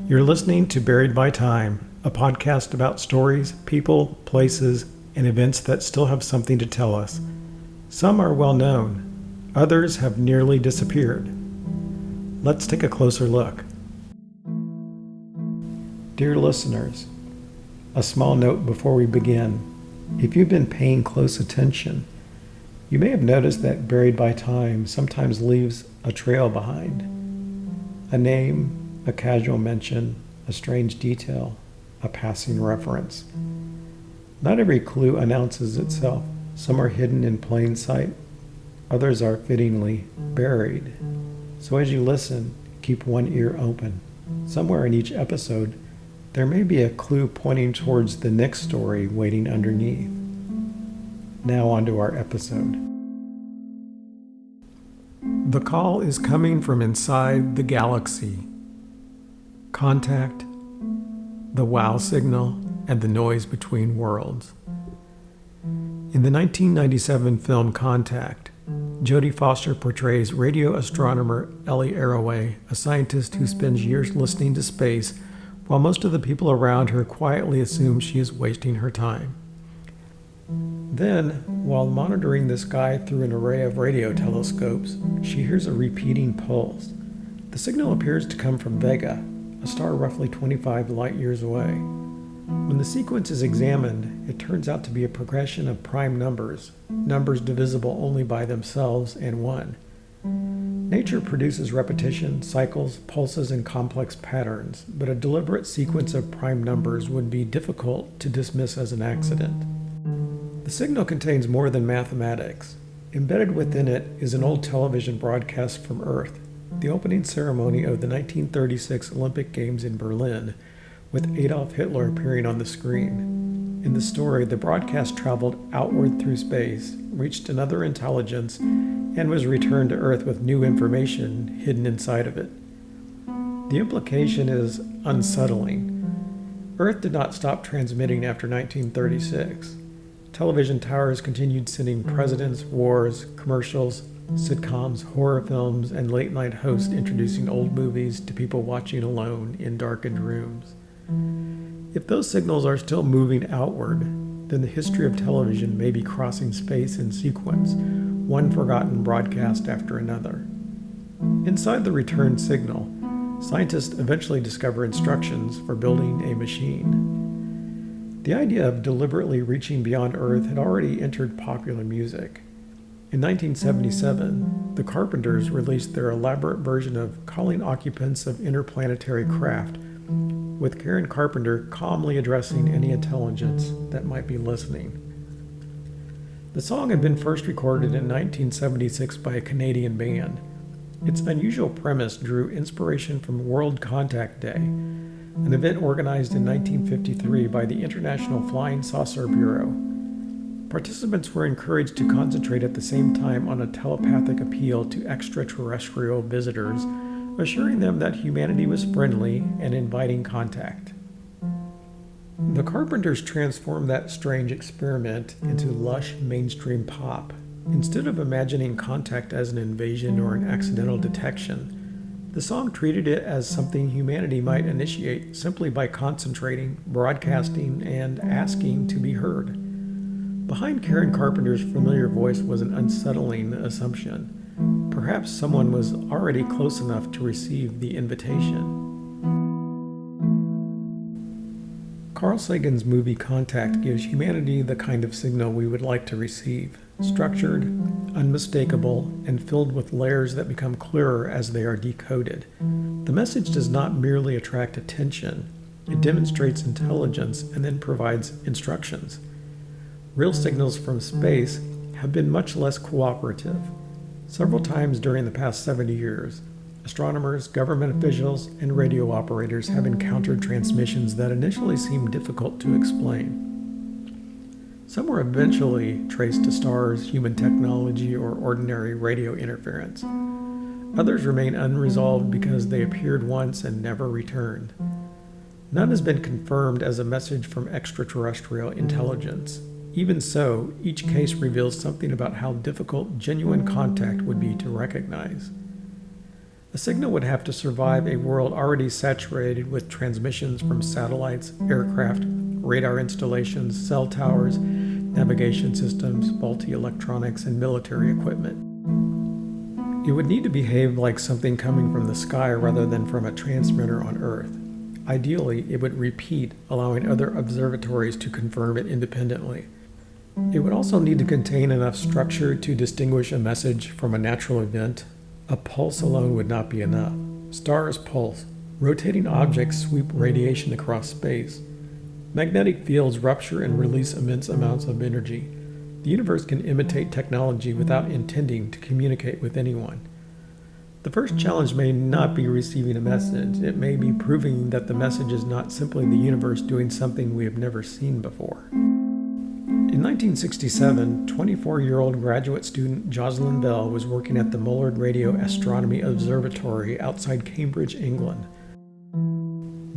You're listening to Buried by Time, a podcast about stories, people, places, and events that still have something to tell us. Some are well known, others have nearly disappeared. Let's take a closer look. Dear listeners, a small note before we begin. If you've been paying close attention, you may have noticed that Buried by Time sometimes leaves a trail behind. A name, a casual mention, a strange detail, a passing reference. Not every clue announces itself. Some are hidden in plain sight. Others are fittingly buried. So as you listen, keep one ear open. Somewhere in each episode, there may be a clue pointing towards the next story waiting underneath. Now on to our episode. The call is coming from inside the galaxy. Contact, the wow signal, and the noise between worlds. In the 1997 film Contact, Jodie Foster portrays radio astronomer Ellie Arroway, a scientist who spends years listening to space while most of the people around her quietly assume she is wasting her time. Then, while monitoring the sky through an array of radio telescopes, she hears a repeating pulse. The signal appears to come from Vega, a star roughly 25 light years away. When the sequence is examined, it turns out to be a progression of prime numbers, numbers divisible only by themselves and 1. Nature produces repetition, cycles, pulses, and complex patterns, but a deliberate sequence of prime numbers would be difficult to dismiss as an accident. The signal contains more than mathematics. Embedded within it is an old television broadcast from Earth, the opening ceremony of the 1936 Olympic Games in Berlin, with Adolf Hitler appearing on the screen. In the story, the broadcast traveled outward through space, reached another intelligence, and was returned to Earth with new information hidden inside of it. The implication is unsettling. Earth did not stop transmitting after 1936. Television towers continued sending presidents, wars, commercials, sitcoms, horror films, and late-night hosts introducing old movies to people watching alone in darkened rooms. If those signals are still moving outward, then the history of television may be crossing space in sequence, one forgotten broadcast after another. Inside the returned signal, scientists eventually discover instructions for building a machine. The idea of deliberately reaching beyond Earth had already entered popular music. In 1977, the Carpenters released their elaborate version of Calling Occupants of Interplanetary Craft, with Karen Carpenter calmly addressing any intelligence that might be listening. The song had been first recorded in 1976 by a Canadian band. Its unusual premise drew inspiration from World Contact Day, an event organized in 1953 by the International Flying Saucer Bureau. Participants were encouraged to concentrate at the same time on a telepathic appeal to extraterrestrial visitors, assuring them that humanity was friendly and inviting contact. The Carpenters transformed that strange experiment into lush mainstream pop. Instead of imagining contact as an invasion or an accidental detection, the song treated it as something humanity might initiate simply by concentrating, broadcasting, and asking to be heard. Behind Karen Carpenter's familiar voice was an unsettling assumption. Perhaps someone was already close enough to receive the invitation. Carl Sagan's movie Contact gives humanity the kind of signal we would like to receive, structured, unmistakable, and filled with layers that become clearer as they are decoded. The message does not merely attract attention, it demonstrates intelligence and then provides instructions. Real signals from space have been much less cooperative. Several times during the past 70 years, astronomers, government officials, and radio operators have encountered transmissions that initially seemed difficult to explain. Some were eventually traced to stars, human technology, or ordinary radio interference. Others remain unresolved because they appeared once and never returned. None has been confirmed as a message from extraterrestrial intelligence. Even so, each case reveals something about how difficult genuine contact would be to recognize. A signal would have to survive a world already saturated with transmissions from satellites, aircraft, radar installations, cell towers, navigation systems, faulty electronics, and military equipment. It would need to behave like something coming from the sky rather than from a transmitter on Earth. Ideally, it would repeat, allowing other observatories to confirm it independently. It would also need to contain enough structure to distinguish a message from a natural event. A pulse alone would not be enough. Stars pulse. Rotating objects sweep radiation across space. Magnetic fields rupture and release immense amounts of energy. The universe can imitate technology without intending to communicate with anyone. The first challenge may not be receiving a message. It may be proving that the message is not simply the universe doing something we have never seen before. In 1967, 24-year-old graduate student Jocelyn Bell was working at the Mullard Radio Astronomy Observatory outside Cambridge, England.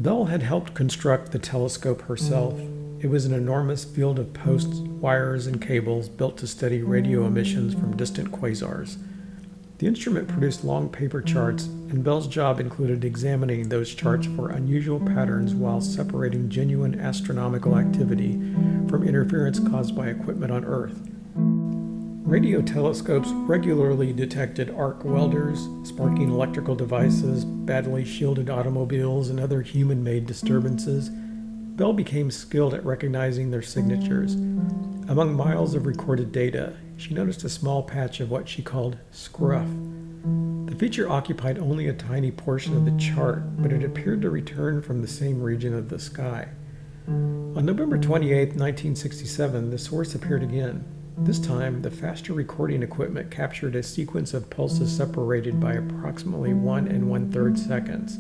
Bell had helped construct the telescope herself. It was an enormous field of posts, wires, and cables built to study radio emissions from distant quasars. The instrument produced long paper charts, and Bell's job included examining those charts for unusual patterns while separating genuine astronomical activity from interference caused by equipment on Earth. Radio telescopes regularly detected arc welders, sparking electrical devices, badly shielded automobiles, and other human-made disturbances. Bell became skilled at recognizing their signatures. Among miles of recorded data, she noticed a small patch of what she called scruff. The feature occupied only a tiny portion of the chart, but it appeared to return from the same region of the sky. On November 28, 1967, the source appeared again. This time, the faster recording equipment captured a sequence of pulses separated by approximately 1 1/3 seconds.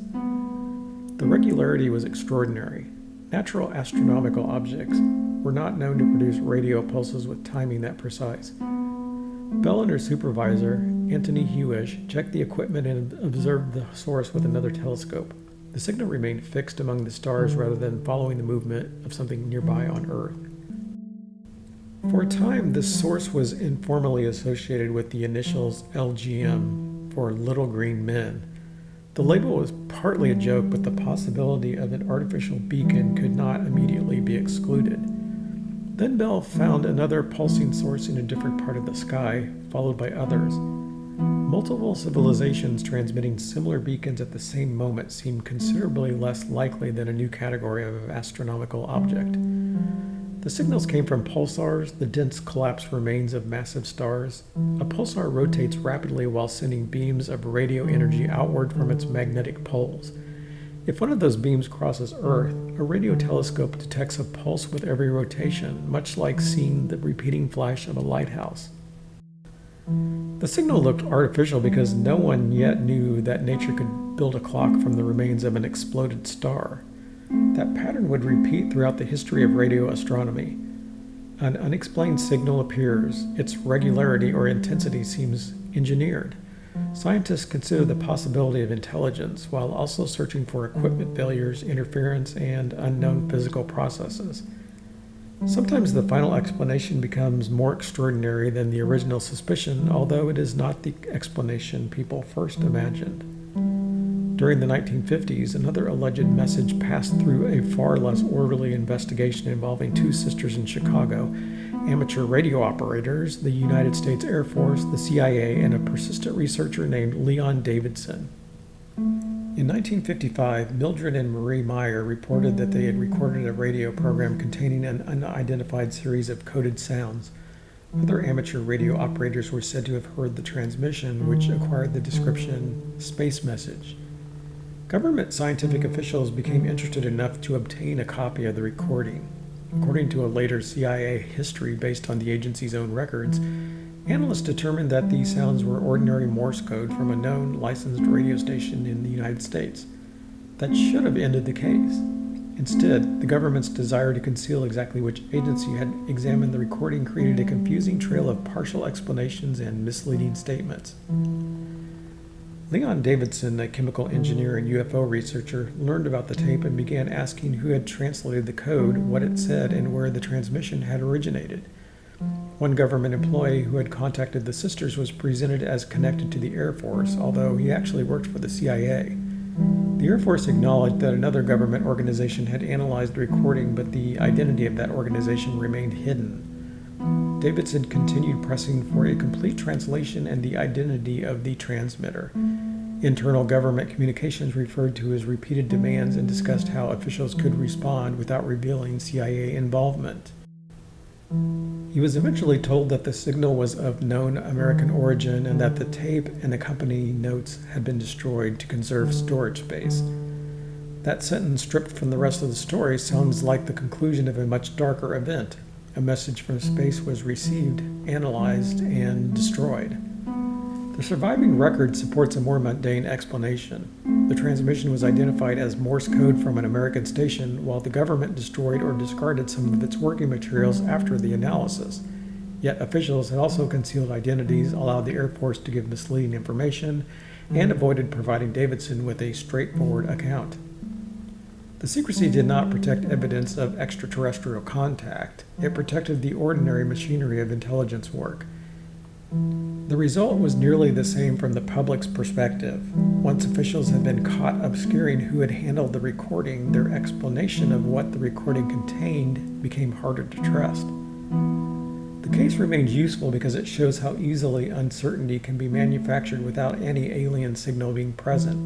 The regularity was extraordinary. Natural astronomical objects were not known to produce radio pulses with timing that precise. Bell and her supervisor, Anthony Hewish, checked the equipment and observed the source with another telescope. The signal remained fixed among the stars rather than following the movement of something nearby on Earth. For a time, this source was informally associated with the initials LGM for Little Green Men. The label was partly a joke, but the possibility of an artificial beacon could not immediately be excluded. Then Bell found another pulsing source in a different part of the sky, followed by others. Multiple civilizations transmitting similar beacons at the same moment seemed considerably less likely than a new category of astronomical object. The signals came from pulsars, the dense collapsed remains of massive stars. A pulsar rotates rapidly while sending beams of radio energy outward from its magnetic poles. If one of those beams crosses Earth, a radio telescope detects a pulse with every rotation, much like seeing the repeating flash of a lighthouse. The signal looked artificial because no one yet knew that nature could build a clock from the remains of an exploded star. That pattern would repeat throughout the history of radio astronomy. An unexplained signal appears. Its regularity or intensity seems engineered. Scientists consider the possibility of intelligence while also searching for equipment failures, interference, and unknown physical processes. Sometimes the final explanation becomes more extraordinary than the original suspicion, although it is not the explanation people first imagined. During the 1950s, another alleged message passed through a far less orderly investigation involving two sisters in Chicago, amateur radio operators, the United States Air Force, the CIA, and a persistent researcher named Leon Davidson. In 1955, Mildred and Marie Meyer reported that they had recorded a radio program containing an unidentified series of coded sounds. Other amateur radio operators were said to have heard the transmission, which acquired the description "space message." Government scientific officials became interested enough to obtain a copy of the recording. According to a later CIA history based on the agency's own records, analysts determined that these sounds were ordinary Morse code from a known licensed radio station in the United States. That should have ended the case. Instead, the government's desire to conceal exactly which agency had examined the recording created a confusing trail of partial explanations and misleading statements. Leon Davidson, a chemical engineer and UFO researcher, learned about the tape and began asking who had translated the code, what it said, and where the transmission had originated. One government employee who had contacted the sisters was presented as connected to the Air Force, although he actually worked for the CIA. The Air Force acknowledged that another government organization had analyzed the recording, but the identity of that organization remained hidden. Davidson continued pressing for a complete translation and the identity of the transmitter. Internal government communications referred to his repeated demands and discussed how officials could respond without revealing CIA involvement. He was eventually told that the signal was of known American origin and that the tape and accompanying notes had been destroyed to conserve storage space. That sentence, stripped from the rest of the story, sounds like the conclusion of a much darker event. A message from space was received, analyzed, and destroyed. The surviving record supports a more mundane explanation. The transmission was identified as Morse code from an American station, while the government destroyed or discarded some of its working materials after the analysis. Yet officials had also concealed identities, allowed the Air Force to give misleading information, and avoided providing Davidson with a straightforward account. The secrecy did not protect evidence of extraterrestrial contact. It protected the ordinary machinery of intelligence work. The result was nearly the same from the public's perspective. Once officials had been caught obscuring who had handled the recording, their explanation of what the recording contained became harder to trust. The case remains useful because it shows how easily uncertainty can be manufactured without any alien signal being present.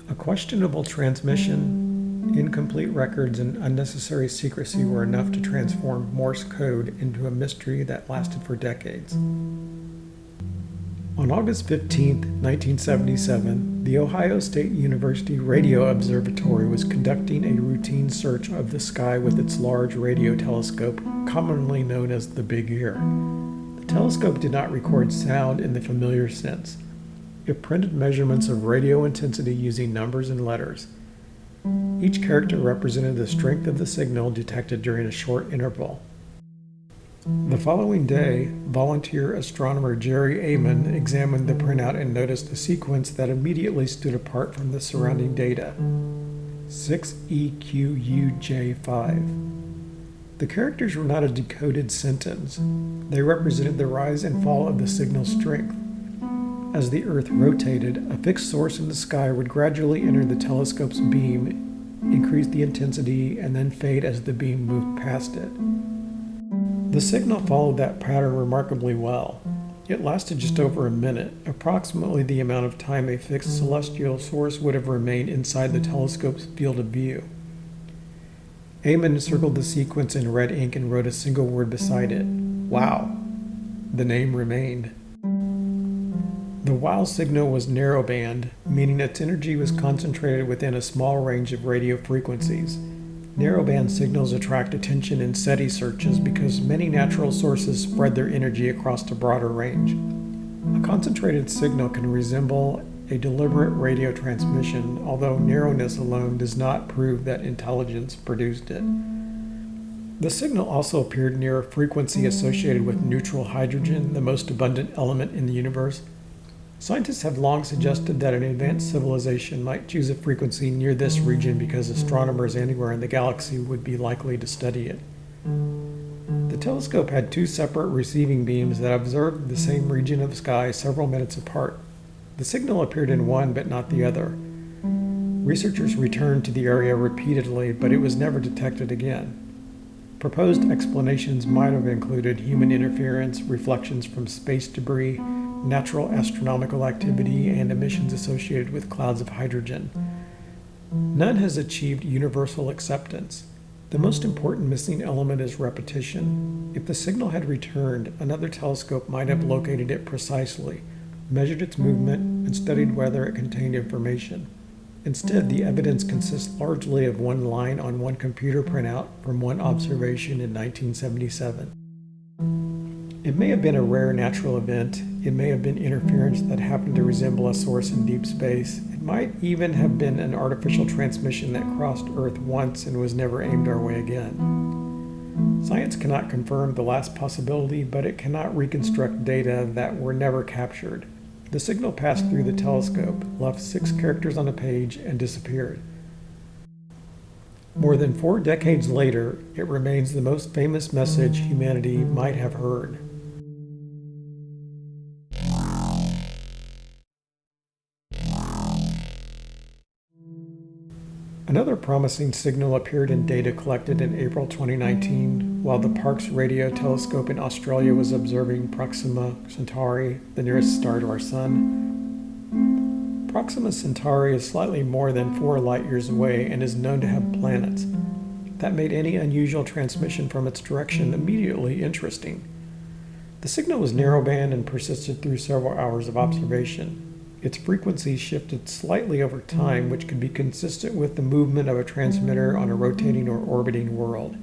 A questionable transmission, incomplete records, and unnecessary secrecy were enough to transform Morse code into a mystery that lasted for decades. On August 15, 1977, the Ohio State University Radio Observatory was conducting a routine search of the sky with its large radio telescope, commonly known as the Big Ear. The telescope did not record sound in the familiar sense. It printed measurements of radio intensity using numbers and letters. Each character represented the strength of the signal detected during a short interval. The following day, volunteer astronomer Jerry Amon examined the printout and noticed a sequence that immediately stood apart from the surrounding data. 6EQUJ5. The characters were not a decoded sentence. They represented the rise and fall of the signal's strength. As the Earth rotated, a fixed source in the sky would gradually enter the telescope's beam, increase the intensity, and then fade as the beam moved past it. The signal followed that pattern remarkably well. It lasted just over a minute, approximately the amount of time a fixed celestial source would have remained inside the telescope's field of view. Amon circled the sequence in red ink and wrote a single word beside it: "Wow." The name remained. The WOW signal was narrowband, meaning its energy was concentrated within a small range of radio frequencies. Narrowband signals attract attention in SETI searches because many natural sources spread their energy across a broader range. A concentrated signal can resemble a deliberate radio transmission, although narrowness alone does not prove that intelligence produced it. The signal also appeared near a frequency associated with neutral hydrogen, the most abundant element in the universe. Scientists have long suggested that an advanced civilization might choose a frequency near this region because astronomers anywhere in the galaxy would be likely to study it. The telescope had two separate receiving beams that observed the same region of sky several minutes apart. The signal appeared in one but not the other. Researchers returned to the area repeatedly, but it was never detected again. Proposed explanations might have included human interference, reflections from space debris, natural astronomical activity, and emissions associated with clouds of hydrogen. None has achieved universal acceptance. The most important missing element is repetition. If the signal had returned, another telescope might have located it precisely, measured its movement, and studied whether it contained information. Instead, the evidence consists largely of one line on one computer printout from one observation in 1977. It may have been a rare natural event. It may have been interference that happened to resemble a source in deep space. It might even have been an artificial transmission that crossed Earth once and was never aimed our way again. Science cannot confirm the last possibility, but it cannot reconstruct data that were never captured. The signal passed through the telescope, left 6 characters on a page, and disappeared. More than 4 decades later, it remains the most famous message humanity might have heard. Another promising signal appeared in data collected in April 2019 while the Parkes Radio Telescope in Australia was observing Proxima Centauri, the nearest star to our Sun. Proxima Centauri is slightly more than 4 light-years away and is known to have planets. That made any unusual transmission from its direction immediately interesting. The signal was narrowband and persisted through several hours of observation. Its frequency shifted slightly over time, which could be consistent with the movement of a transmitter on a rotating or orbiting world.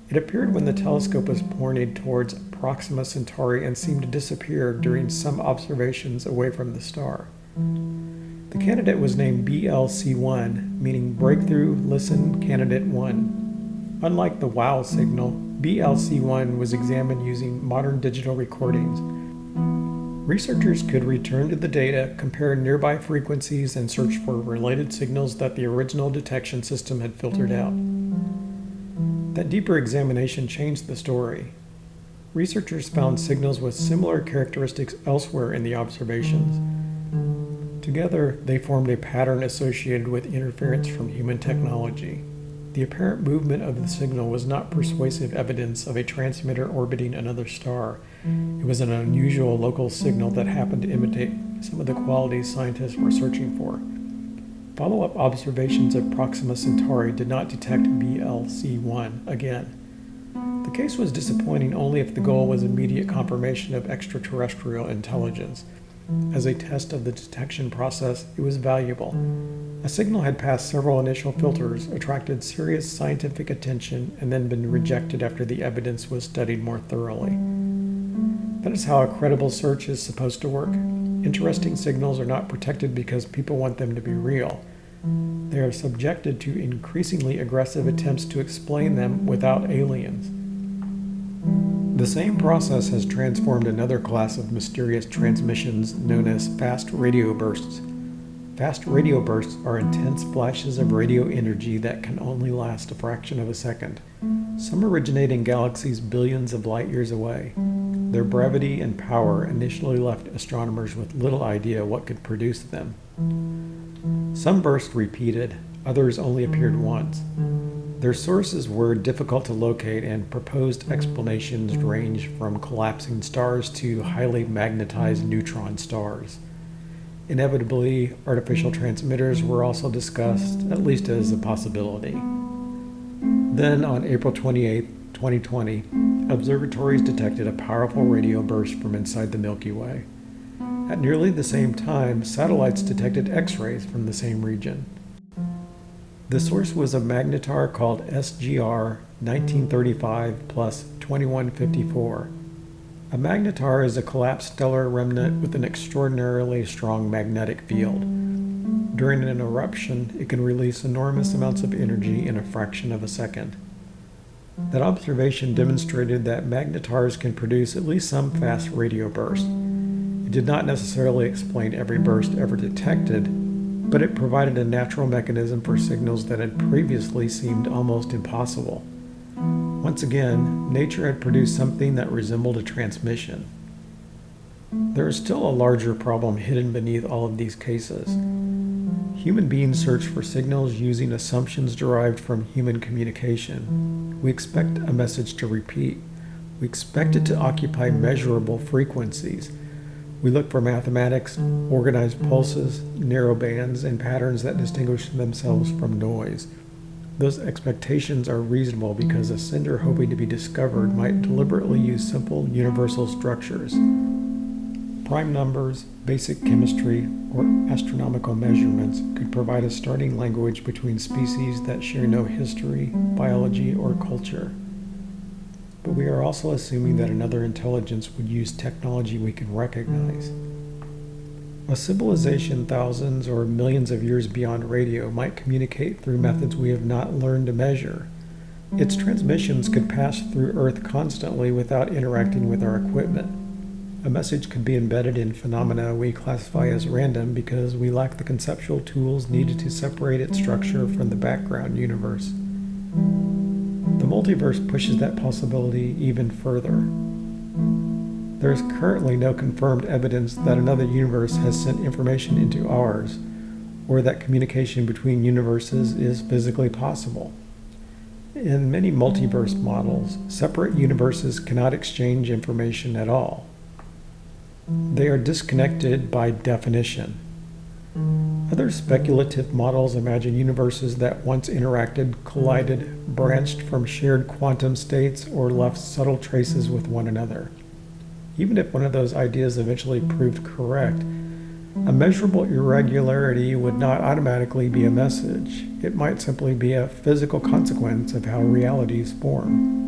It appeared when the telescope was pointed towards Proxima Centauri and seemed to disappear during some observations away from the star. The candidate was named BLC1, meaning Breakthrough Listen Candidate 1. Unlike the WOW signal, BLC1 was examined using modern digital recordings. Researchers could return to the data, compare nearby frequencies, and search for related signals that the original detection system had filtered out. That deeper examination changed the story. Researchers found signals with similar characteristics elsewhere in the observations. Together, they formed a pattern associated with interference from human technology. The apparent movement of the signal was not persuasive evidence of a transmitter orbiting another star. It was an unusual local signal that happened to imitate some of the qualities scientists were searching for. Follow-up observations of Proxima Centauri did not detect BLC1 again. The case was disappointing only if the goal was immediate confirmation of extraterrestrial intelligence. As a test of the detection process, it was valuable. A signal had passed several initial filters, attracted serious scientific attention, and then been rejected after the evidence was studied more thoroughly. That is how a credible search is supposed to work. Interesting signals are not protected because people want them to be real. They are subjected to increasingly aggressive attempts to explain them without aliens. The same process has transformed another class of mysterious transmissions known as fast radio bursts. Fast radio bursts are intense flashes of radio energy that can only last a fraction of a second. Some originate in galaxies billions of light years away. Their brevity and power initially left astronomers with little idea what could produce them. Some bursts repeated, others only appeared once. Their sources were difficult to locate, and proposed explanations range from collapsing stars to highly magnetized neutron stars. Inevitably, artificial transmitters were also discussed, at least as a possibility. Then, on April 28, 2020, observatories detected a powerful radio burst from inside the Milky Way. At nearly the same time, satellites detected X-rays from the same region. The source was a magnetar called SGR 1935 plus 2154. A magnetar is a collapsed stellar remnant with an extraordinarily strong magnetic field. During an eruption, it can release enormous amounts of energy in a fraction of a second. That observation demonstrated that magnetars can produce at least some fast radio bursts. It did not necessarily explain every burst ever detected, but it provided a natural mechanism for signals that had previously seemed almost impossible. Once again, nature had produced something that resembled a transmission. There is still a larger problem hidden beneath all of these cases. Human beings search for signals using assumptions derived from human communication. We expect a message to repeat. We expect it to occupy measurable frequencies. We look for mathematics, organized pulses, narrow bands, and patterns that distinguish themselves from noise. Those expectations are reasonable because a sender hoping to be discovered might deliberately use simple universal structures. Prime numbers, basic chemistry, or astronomical measurements could provide a starting language between species that share no history, biology, or culture. But we are also assuming that another intelligence would use technology we can recognize. A civilization thousands or millions of years beyond radio might communicate through methods we have not learned to measure. Its transmissions could pass through Earth constantly without interacting with our equipment. A message could be embedded in phenomena we classify as random because we lack the conceptual tools needed to separate its structure from the background universe. The multiverse pushes that possibility even further. There is currently no confirmed evidence that another universe has sent information into ours, or that communication between universes is physically possible. In many multiverse models, separate universes cannot exchange information at all. They are disconnected by definition. Other speculative models imagine universes that once interacted, collided, branched from shared quantum states, or left subtle traces with one another. Even if one of those ideas eventually proved correct, a measurable irregularity would not automatically be a message. It might simply be a physical consequence of how realities form.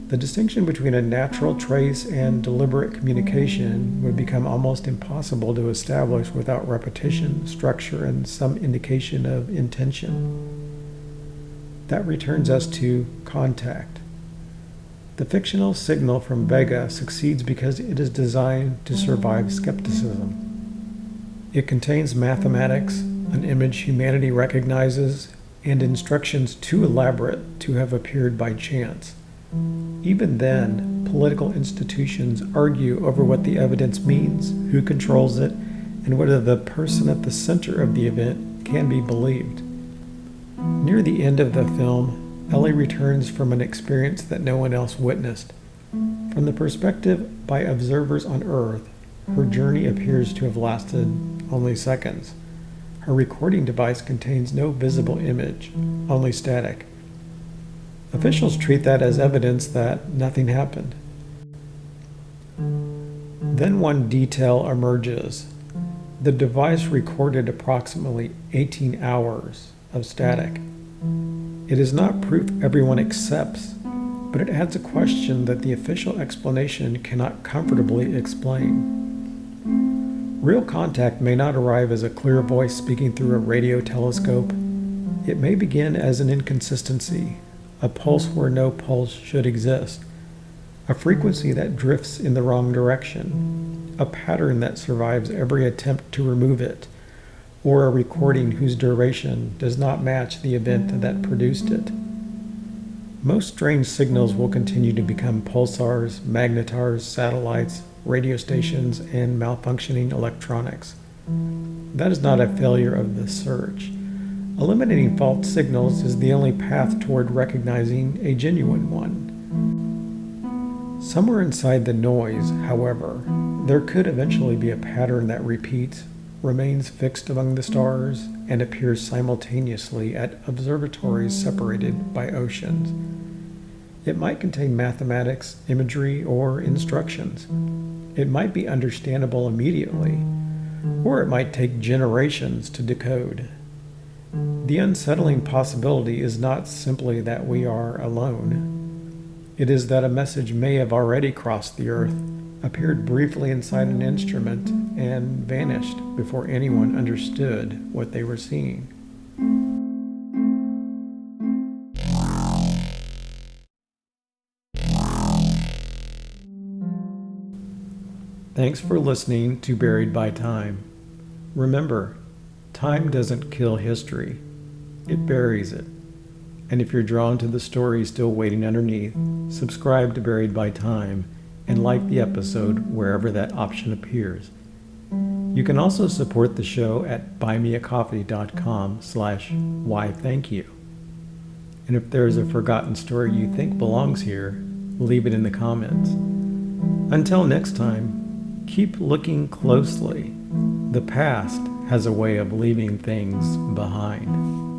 The distinction between a natural trace and deliberate communication would become almost impossible to establish without repetition, structure, and some indication of intention. That returns us to Contact. The fictional signal from Vega succeeds because it is designed to survive skepticism. It contains mathematics, an image humanity recognizes, and instructions too elaborate to have appeared by chance. Even then, political institutions argue over what the evidence means, who controls it, and whether the person at the center of the event can be believed. Near the end of the film, Ellie returns from an experience that no one else witnessed. From the perspective by observers on Earth, her journey appears to have lasted only seconds. Her recording device contains no visible image, only static. Officials treat that as evidence that nothing happened. Then one detail emerges. The device recorded approximately 18 hours of static. It is not proof everyone accepts, but it adds a question that the official explanation cannot comfortably explain. Real contact may not arrive as a clear voice speaking through a radio telescope. It may begin as an inconsistency, a pulse where no pulse should exist, a frequency that drifts in the wrong direction, a pattern that survives every attempt to remove it, or a recording whose duration does not match the event that produced it. Most strange signals will continue to become pulsars, magnetars, satellites, radio stations, and malfunctioning electronics. That is not a failure of the search. Eliminating false signals is the only path toward recognizing a genuine one. Somewhere inside the noise, however, there could eventually be a pattern that repeats, remains fixed among the stars, and appears simultaneously at observatories separated by oceans. It might contain mathematics, imagery, or instructions. It might be understandable immediately, or it might take generations to decode. The unsettling possibility is not simply that we are alone. It is that a message may have already crossed the Earth, appeared briefly inside an instrument, and vanished before anyone understood what they were seeing. Thanks for listening to Buried by Time. Remember, time doesn't kill history, it buries it. And if you're drawn to the story still waiting underneath, subscribe to Buried by Time and like the episode wherever that option appears. You can also support the show at buymeacoffee.com/whythankyou. And if there's a forgotten story you think belongs here, leave it in the comments. Until next time, keep looking closely. The past has a way of leaving things behind.